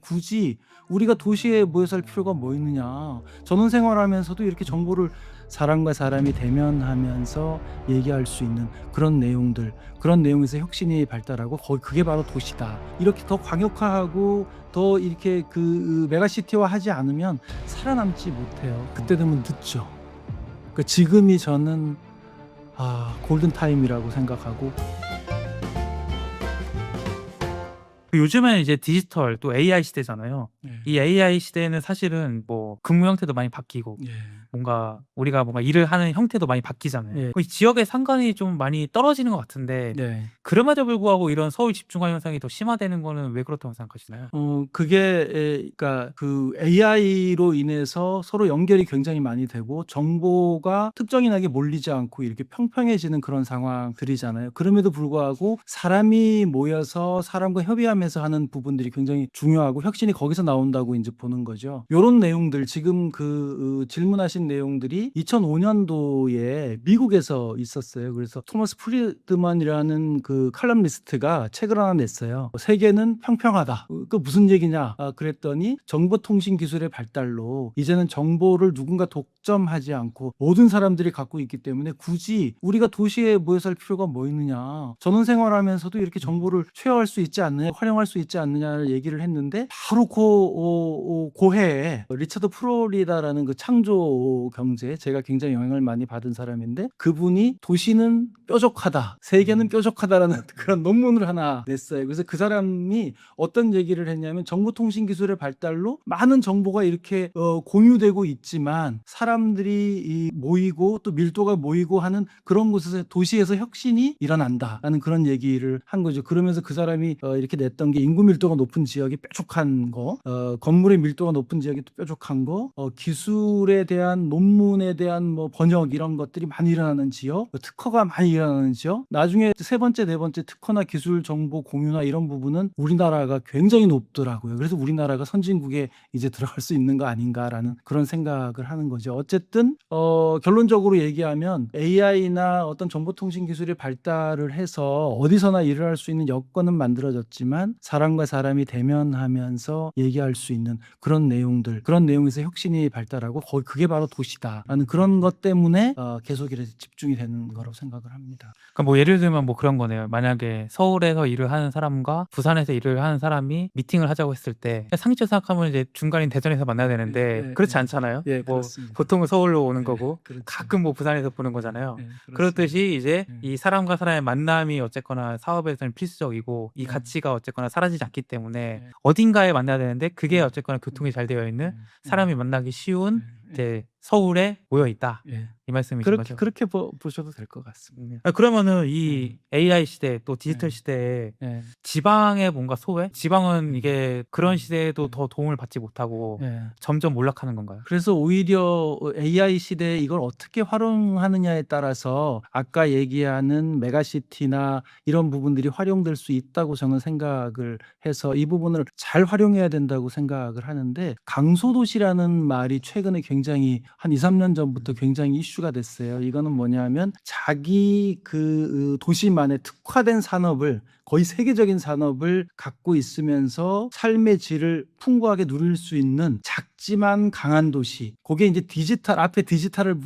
굳이 우리가 도시에 모여 살 필요가 뭐 있느냐. 전원 생활하면서도 이렇게 정보를 사람과 사람이 대면하면서 얘기할 수 있는 그런 내용들, 그런 내용에서 혁신이 발달하고 그게 바로 도시다. 이렇게 더 광역화하고 더 이렇게 그 메가시티화 하지 않으면 살아남지 못해요. 그때 되면 늦죠. 그러니까 지금이 저는 골든 타임이라고 생각하고. 요즘에는 이제 디지털 또 AI 시대잖아요. 예. 이 AI 시대는 사실은 뭐 근무 형태도 많이 바뀌고 예. 뭔가 우리가 뭔가 일을 하는 형태도 많이 바뀌잖아요. 예. 거의 지역의 상관이 좀 많이 떨어지는 것 같은데 네. 그럼에도 불구하고 이런 서울 집중화 현상이 더 심화되는 거는 왜 그렇다고 생각하시나요? 그게 그러니까 그 AI로 인해서 서로 연결이 굉장히 많이 되고 정보가 특정인에게 몰리지 않고 이렇게 평평해지는 그런 상황들이잖아요. 그럼에도 불구하고 사람이 모여서 사람과 협의하면서 하는 부분들이 굉장히 중요하고 혁신이 거기서 나온다고 이제 보는 거죠. 요런 내용들 지금 질문하신 내용들이 2005년도에 미국에서 있었어요. 그래서 토마스 프리드만이라는 그 칼럼니스트가 책을 하나 냈어요. 세계는 평평하다. 그 무슨 얘기냐? 그랬더니 정보통신 기술의 발달로 이제는 정보를 누군가 독점하지 않고 모든 사람들이 갖고 있기 때문에 굳이 우리가 도시에 모여 살 필요가 뭐 있느냐. 전원 생활하면서도 이렇게 정보를 쉐어할 수 있지 않느냐, 활용할 수 있지 않느냐를 얘기를 했는데 바로 고해에 리처드 프로리다라는 그 창조 경제, 제가 굉장히 영향을 많이 받은 사람인데 그분이 도시는 뾰족하다, 세계는 뾰족하다라는 그런 논문을 하나 냈어요. 그래서 그 사람이 어떤 얘기를 했냐면 정보통신 기술의 발달로 많은 정보가 이렇게 공유되고 있지만 사람들이 모이고 또 밀도가 모이고 하는 그런 곳에서 도시에서 혁신이 일어난다라는 그런 얘기를 한 거죠. 그러면서 그 사람이 이렇게 냈던 게 인구 밀도가 높은 지역이 뾰족한 거, 건물의 밀도가 높은 지역이 또 뾰족한 거, 기술에 대한 논문에 대한 뭐 번역 이런 것들이 많이 일어나는 지역, 특허가 많이 일어나는 지역, 나중에 세 번째, 네 번째 특허나 기술 정보 공유나 이런 부분은 우리나라가 굉장히 높더라고요. 그래서 우리나라가 선진국에 이제 들어갈 수 있는 거 아닌가라는 그런 생각을 하는 거죠. 어쨌든 결론적으로 얘기하면 AI나 어떤 정보통신 기술이 발달을 해서 어디서나 일을 할 수 있는 여건은 만들어졌지만 사람과 사람이 대면하면서 얘기할 수 있는 그런 내용들, 그런 내용에서 혁신이 발달하고 그게 바로 도시다라는 그런 것 때문에 계속 이렇게 집중이 되는 거라고 생각을 합니다. 그러니까 뭐 예를 들면 뭐 그런 거네요. 만약에 서울에서 일을 하는 사람과 부산에서 일을 하는 사람이 미팅을 하자고 했을 때 상식적으로 생각하면 이제 중간인 대전에서 만나야 되는데 그렇지 않잖아요. 예, 뭐 그렇습니다. 보통은 서울로 오는 예, 거고 그렇죠. 가끔 뭐 부산에서 보는 거잖아요. 예, 그렇습니다. 그렇듯이 이제 예. 이 사람과 사람의 만남이 어쨌거나 사업에서는 필수적이고 이 예. 가치가 어쨌거나 사라지지 않기 때문에 예. 어딘가에 만나야 되는데 그게 예. 어쨌거나 교통이 잘 되어 있는 예. 사람이 만나기 쉬운 예. 이제 서울에 모여 있다. 예. 이 말씀이신 거죠. 그렇게 보셔도 될 것 같습니다. 그러면은 이 AI 시대 또 디지털 네. 시대에 예. 지방의 뭔가 소외? 지방은 이게 그런 시대에도 음. 더 도움을 받지 못하고 예. 점점 몰락하는 건가요? 그래서 오히려 AI 시대에 이걸 어떻게 활용하느냐에 따라서 아까 얘기하는 메가시티나 이런 부분들이 활용될 수 있다고 저는 생각을 해서 이 부분을 잘 활용해야 된다고 생각을 하는데, 강소도시라는 말이 최근에 굉장히 한 2-3년 전부터 굉장히 이슈가 됐어요. 이거는 뭐냐면 자기 그 도시만의 특화된 산업을, 거의 세계적인 산업을 갖고 있으면서 삶의 질을 풍부하게 누릴 수 있는 작지만 강한 도시. 그게 이제 디지털, 앞에 디지털을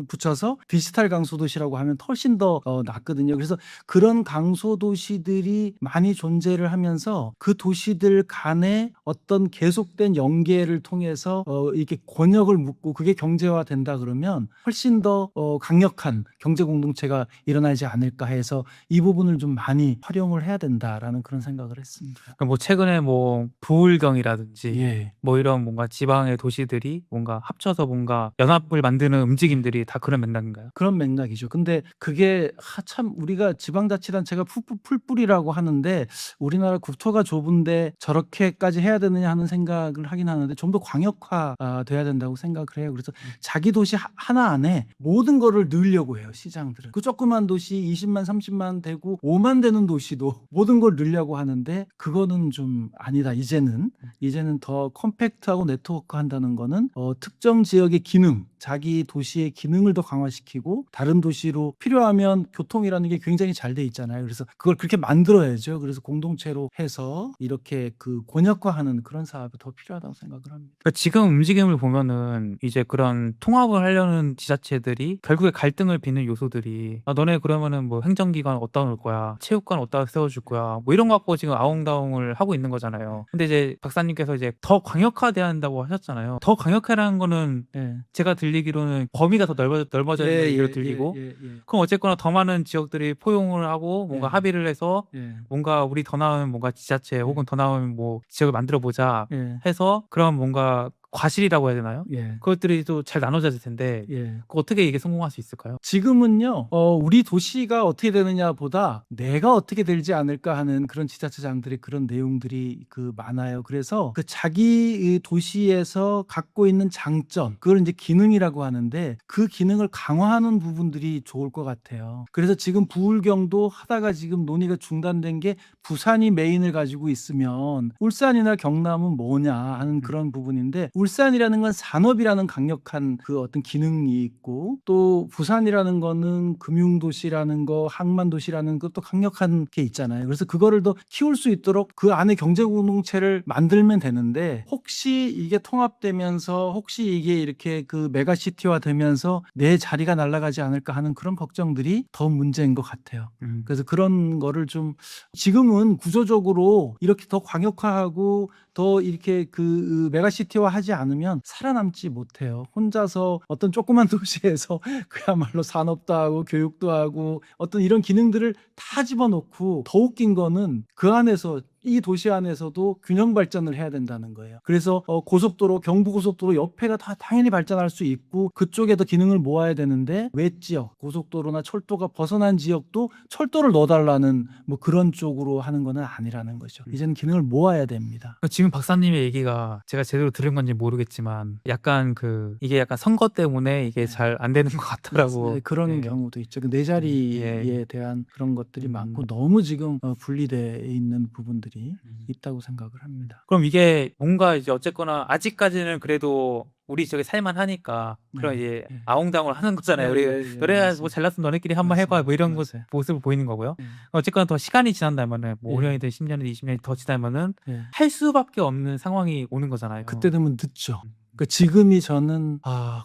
붙여서 디지털 강소도시라고 하면 훨씬 더 낫거든요. 그래서 그런 강소도시들이 많이 존재를 하면서 그 도시들 간에 어떤 계속된 연계를 통해서 이렇게 권역을 묶고 그게 경제화된다 그러면 훨씬 더 강력한 경제 공동체가 일어나지 않을까 해서 이 부분을 좀 많이 활용을 해야 된다라는 그런 생각을 했습니다. 그러니까 뭐 최근에 뭐 부울경이라든지 예. 뭐 이런 뭔가 지방의 도시들이 뭔가 합쳐서 뭔가 연합을 만드는 움직임들이 다 그런 맥락인가요? 그런 맥락이죠. 근데 그게 참 우리가 지방자치단체가 풀뿌리라고 하는데 우리나라 국토가 좁은데 저렇게까지 해야 되느냐 하는 생각을 하긴 하는데 좀 더 광역화 돼야 된다고 생각을 해요. 그래서 자기 도시 하나 안에 모든 거를 넣으려고 해요, 시장들은. 그 조그만 도시 20만 30만 되고 5만 되는 도시도 모든 걸 넣으려고 하는데 그거는 좀 아니다. 이제는 더 컴팩트하고 네트워크 한다는 거는 특정 지역의 기능, 자기 도시의 기능을 더 강화시키고 다른 도시로 필요하면 교통이라는 게 굉장히 잘 돼 있잖아요. 그래서 그걸 그렇게 만들어야죠. 그래서 공동체로 해서 이렇게 그 권역화하는 그런 사업이 더 필요하다고 생각을 합니다. 그러니까 지금 움직임을 보면은 이제 그런 통합을 하려는 지자체들이 결국에 갈등을 빚는 요소들이 너네 그러면은 뭐 행정기관 어디다 놓을 거야, 체육관 어디다 세워줄 거야, 뭐 이런 거 갖고 지금 아웅다웅을 하고 있는 거잖아요. 근데 이제 박사님께서 이제 더 강력화돼야 한다고 하셨잖아요. 더 강력화라는 거는 예. 제가 들리기로는 범위가 더 넓어져 있는 얘기로 들리고, 예. 그럼 어쨌거나 더 많은 지역들이 포용을 하고 뭔가 예. 합의를 해서 예. 뭔가 우리 더 나은 뭔가 지자체 혹은 더 나은 뭐 지역을 만들어 보자 예. 해서 그런 뭔가 과실이라고 해야 되나요? 예. 그것들이 또 잘 나눠져야 될 텐데 예. 어떻게 이게 성공할 수 있을까요? 지금은요, 우리 도시가 어떻게 되느냐보다 내가 어떻게 되지 않을까 하는 그런 지자체장들의 그런 내용들이 많아요. 그래서 그 자기 이 도시에서 갖고 있는 장점, 그걸 이제 기능이라고 하는데 그 기능을 강화하는 부분들이 좋을 것 같아요. 그래서 지금 부울경도 하다가 지금 논의가 중단된 게 부산이 메인을 가지고 있으면 울산이나 경남은 뭐냐 하는 그런 부분인데 울산이라는 건 산업이라는 강력한 그 어떤 기능이 있고 또 부산이라는 거는 금융도시라는 거, 항만도시라는 것도 강력한 게 있잖아요. 그래서 그거를 더 키울 수 있도록 그 안에 경제공동체를 만들면 되는데 혹시 이게 통합되면서 혹시 이게 이렇게 그 메가시티화 되면서 내 자리가 날아가지 않을까 하는 그런 걱정들이 더 문제인 것 같아요. 그래서 그런 거를 좀 지금은 구조적으로 이렇게 더 광역화하고 더 이렇게 그 메가시티화 하지 않으면 살아남지 못해요. 혼자서 어떤 조그만 도시에서 그야말로 산업도 하고 교육도 하고 어떤 이런 기능들을 다 집어넣고 더 웃긴 거는 그 안에서 이 도시 안에서도 균형 발전을 해야 된다는 거예요. 그래서 고속도로, 경부고속도로 옆에가 다 당연히 발전할 수 있고 그쪽에도 기능을 모아야 되는데 외지역, 고속도로나 철도가 벗어난 지역도 철도를 넣어달라는 뭐 그런 쪽으로 하는 거는 아니라는 거죠. 이제는 기능을 모아야 됩니다. 지금 박사님의 얘기가 제가 제대로 들은 건지 모르겠지만 약간 이게 약간 선거 때문에 이게 잘 안 되는 것 같더라고. 네, 그런 예. 경우도 있죠. 그 내 자리에 예. 대한 그런 것들이 많고 너무 지금 분리되어 있는 부분들이 있다고 생각을 합니다. 그럼 이게 뭔가 이제 어쨌거나 아직까지는 그래도 우리 지역에 살만하니까 그런 네, 이제 네. 아웅다웅을 하는 거잖아요. 우리 너네가 맞습니다. 뭐 잘났으면 너네끼리 한번 해봐 뭐 이런 맞아요. 모습을 보이는 거고요. 네. 어쨌거나 더 시간이 지난다면은 뭐 예. 5년이든 10년이든 20년이 더 지나면은 예. 할 수밖에 없는 상황이 오는 거잖아요. 그때 되면 늦죠. 그러니까 지금이 저는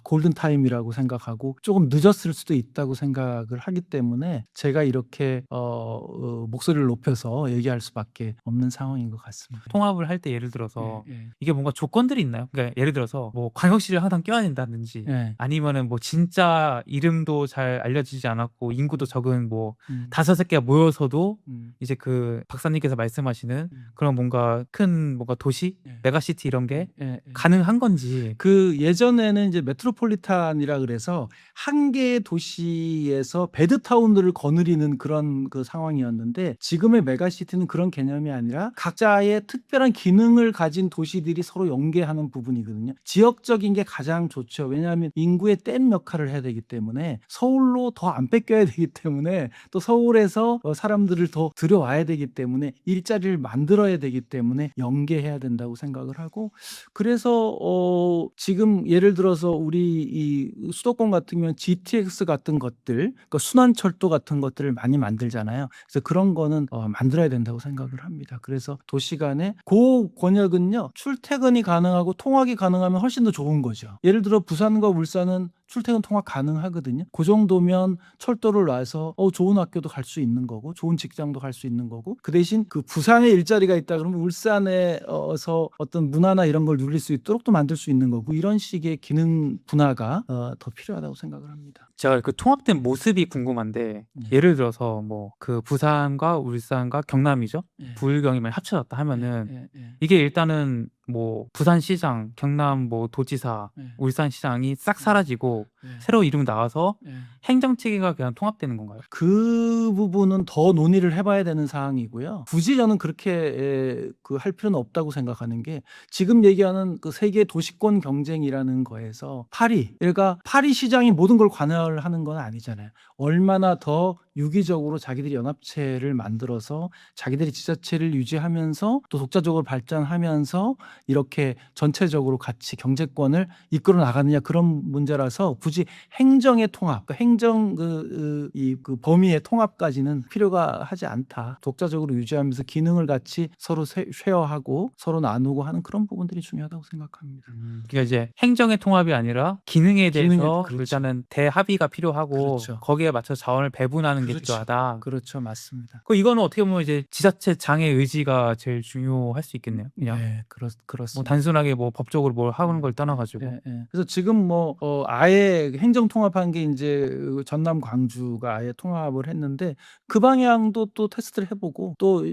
골든 타임이라고 생각하고 조금 늦었을 수도 있다고 생각을 하기 때문에 제가 이렇게 목소리를 높여서 얘기할 수밖에 없는 상황인 것 같습니다. 통합을 할 때 예를 들어서 예. 이게 뭔가 조건들이 있나요? 그러니까 예를 들어서 뭐 광역시를 항상 껴야 된다든지 예. 아니면은 뭐 진짜 이름도 잘 알려지지 않았고 인구도 적은 뭐 음. 5개가 모여서도 음. 이제 그 박사님께서 말씀하시는 음. 그런 뭔가 큰 뭔가 도시, 예. 메가시티 이런 게 예. 가능한 건지. 그 예전에는 이제 메트로폴리탄이라 그래서 한 개의 도시에서 베드타운들을 거느리는 그런 그 상황이었는데 지금의 메가시티는 그런 개념이 아니라 각자의 특별한 기능을 가진 도시들이 서로 연계하는 부분이거든요. 지역적인 게 가장 좋죠. 왜냐하면 인구의 댐 역할을 해야 되기 때문에 서울로 더 안 뺏겨야 되기 때문에 또 서울에서 사람들을 더 들여와야 되기 때문에 일자리를 만들어야 되기 때문에 연계해야 된다고 생각을 하고 그래서 지금 예를 들어서 우리 이 수도권 같은 경우는 GTX 같은 것들, 그러니까 순환철도 같은 것들을 많이 만들잖아요. 그래서 그런 거는 만들어야 된다고 생각을 합니다. 그래서 도시 간에 그 권역은요 출퇴근이 가능하고 통학이 가능하면 훨씬 더 좋은 거죠. 예를 들어 부산과 울산은 출퇴근 통학 가능하거든요. 그 정도면 철도를 놔서 좋은 학교도 갈 수 있는 거고 좋은 직장도 갈 수 있는 거고 그 대신 그 부산에 일자리가 있다 그러면 울산에서 어떤 문화나 이런 걸 누릴 수 있도록 또 만들 수 있는 거고 이런 식의 기능 분화가 더 필요하다고 생각을 합니다. 제가 그 통합된 모습이 궁금한데 예를 들어서 뭐 그 부산과 울산과 경남이죠. 부울경이 만약 합쳐졌다 하면은 이게 일단은 뭐 부산시장, 경남 뭐 도지사, 울산시장이 싹 사라지고 예. 새로 이름이 나와서 예. 행정체계가 그냥 통합되는 건가요? 그 부분은 더 논의를 해봐야 되는 사항이고요. 굳이 저는 그렇게 할 필요는 없다고 생각하는 게 지금 얘기하는 그 세계 도시권 경쟁이라는 거에서 그러니까 파리 시장이 모든 걸 관할하는 건 아니잖아요. 얼마나 더 유기적으로 자기들이 연합체를 만들어서 자기들이 지자체를 유지하면서 또 독자적으로 발전하면서 이렇게 전체적으로 같이 경제권을 이끌어 나가느냐 그런 문제라서 굳이 행정의 통합, 그러니까 행정 그 범위의 통합까지는 필요가 하지 않다. 독자적으로 유지하면서 기능을 같이 서로 쉐어하고 서로 나누고 하는 그런 부분들이 중요하다고 생각합니다. 그러니까 이제 행정의 통합이 아니라 기능에 대해서 그렇죠. 일단은 대합의가 필요하고 그렇죠. 거기에 맞춰 자원을 배분하는 게 그렇죠. 필요하다. 그렇죠, 맞습니다. 이거는 어떻게 보면 이제 지자체장의 의지가 제일 중요할 수 있겠네요. 그냥 네, 뭐 그렇습니다. 단순하게 뭐 법적으로 뭘 하는 걸 떠나가지고. 예, 예. 그래서 지금 뭐 아예 행정 통합한 게 이제 전남 광주가 아예 통합을 했는데 그 방향도 또 테스트를 해보고 또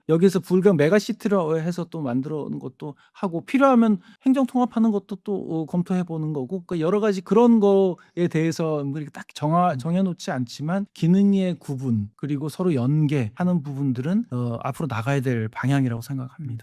여기서 불경 메가시티로 해서 또 만들어 놓은 것도 하고 필요하면 행정 통합하는 것도 또 검토해 보는 거고 그러니까 여러 가지 그런 거에 대해서 뭐 이렇게 딱 정해놓지 않지만 기능의 구분 그리고 서로 연계하는 부분들은 앞으로 나가야 될 방향이라고 생각합니다.